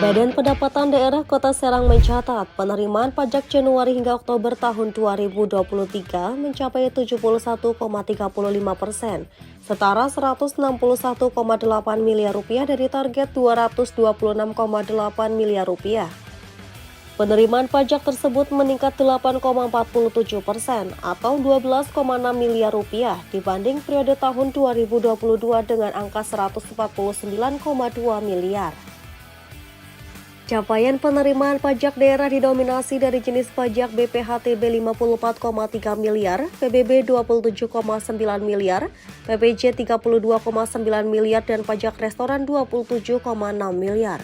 Badan Pendapatan Daerah Kota Serang mencatat penerimaan pajak Januari hingga Oktober tahun 2023 mencapai 71,35%, setara 161,8 miliar rupiah dari target 226,8 miliar rupiah. Penerimaan pajak tersebut meningkat 8,47% atau 12,6 miliar rupiah dibanding periode tahun 2022 dengan angka 149,2 miliar. Capaian penerimaan pajak daerah didominasi dari jenis pajak BPHTB 54,3 miliar, PBB 27,9 miliar, PPJ 32,9 miliar, dan pajak restoran 27,6 miliar.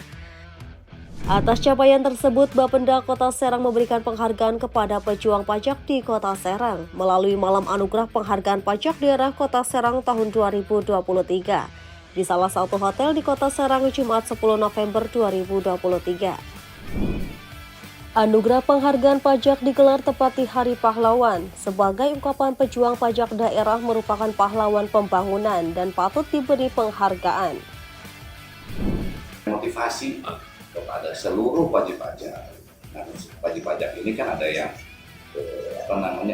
Atas capaian tersebut, Bapenda Kota Serang memberikan penghargaan kepada pejuang pajak di Kota Serang melalui Malam Anugerah Penghargaan Pajak Daerah Kota Serang tahun 2023 di salah satu hotel di Kota Serang Jumat 10 November 2023. Anugerah Penghargaan Pajak digelar tepat di Hari Pahlawan sebagai ungkapan pejuang pajak daerah merupakan pahlawan pembangunan dan patut diberi penghargaan. Motivasi kepada seluruh wajib pajak. Nah, wajib pajak ini kan ada yang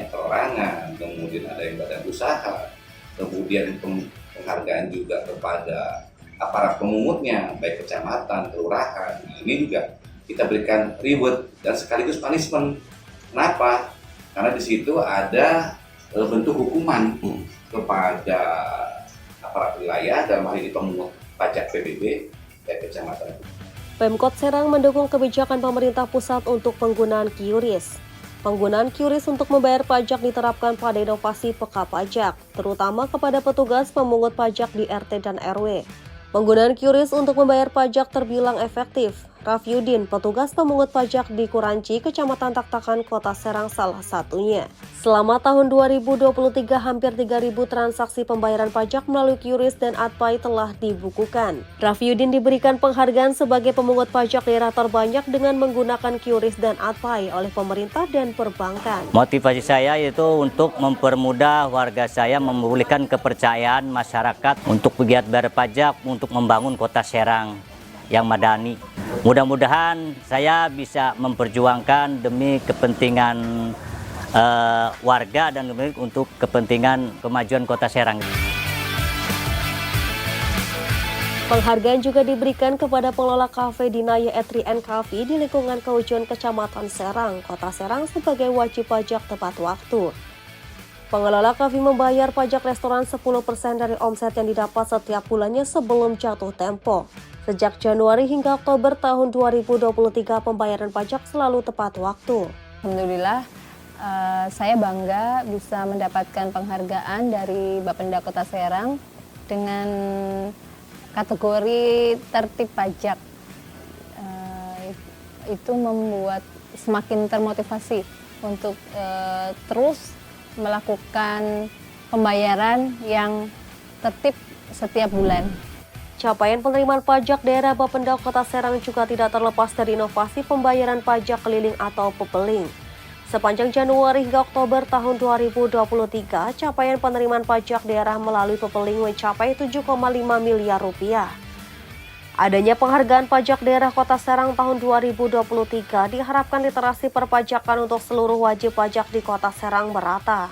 perorangan, kemudian ada yang badan usaha, kemudian penghargaan juga kepada aparat pemungutnya, baik kecamatan, kelurahan. Ini juga kita berikan reward dan sekaligus punishment. Kenapa? Karena di situ ada bentuk hukuman kepada aparat wilayah, dalam hal ini pemungut pajak PBB baik kecamatan. Pemkot Serang mendukung kebijakan pemerintah pusat untuk penggunaan QRIS. Penggunaan QRIS untuk membayar pajak diterapkan pada inovasi peka pajak, terutama kepada petugas pemungut pajak di RT dan RW. Penggunaan QRIS untuk membayar pajak terbilang efektif. Rafyudin, petugas pemungut pajak di Kuranci, Kecamatan Taktakan, Kota Serang salah satunya. Selama tahun 2023, hampir 3.000 transaksi pembayaran pajak melalui QRIS dan AdPay telah dibukukan. Rafyudin diberikan penghargaan sebagai pemungut pajak daerah terbanyak dengan menggunakan QRIS dan AdPay oleh pemerintah dan perbankan. Motivasi saya itu untuk mempermudah warga saya, memulihkan kepercayaan masyarakat untuk pegiat bayar pajak, untuk membangun Kota Serang yang madani. Mudah-mudahan saya bisa memperjuangkan demi kepentingan warga dan untuk kepentingan kemajuan Kota Serang. Penghargaan juga diberikan kepada pengelola kafe Dinaya Etri and Coffee di lingkungan Kaujon Kecamatan Serang, Kota Serang sebagai wajib pajak tepat waktu. Pengelola kafe membayar pajak restoran 10% dari omset yang didapat setiap bulannya sebelum jatuh tempo. Sejak Januari hingga Oktober tahun 2023, pembayaran pajak selalu tepat waktu. Alhamdulillah, saya bangga bisa mendapatkan penghargaan dari Bapenda Kota Serang dengan kategori tertib pajak. Itu membuat semakin termotivasi untuk terus melakukan pembayaran yang tertib setiap bulan. Capaian penerimaan pajak daerah Bapenda Kota Serang juga tidak terlepas dari inovasi pembayaran pajak keliling atau pepeling. Sepanjang Januari hingga Oktober tahun 2023, capaian penerimaan pajak daerah melalui pepeling mencapai 7,5 miliar rupiah. Adanya penghargaan pajak daerah Kota Serang tahun 2023 diharapkan literasi perpajakan untuk seluruh wajib pajak di Kota Serang merata.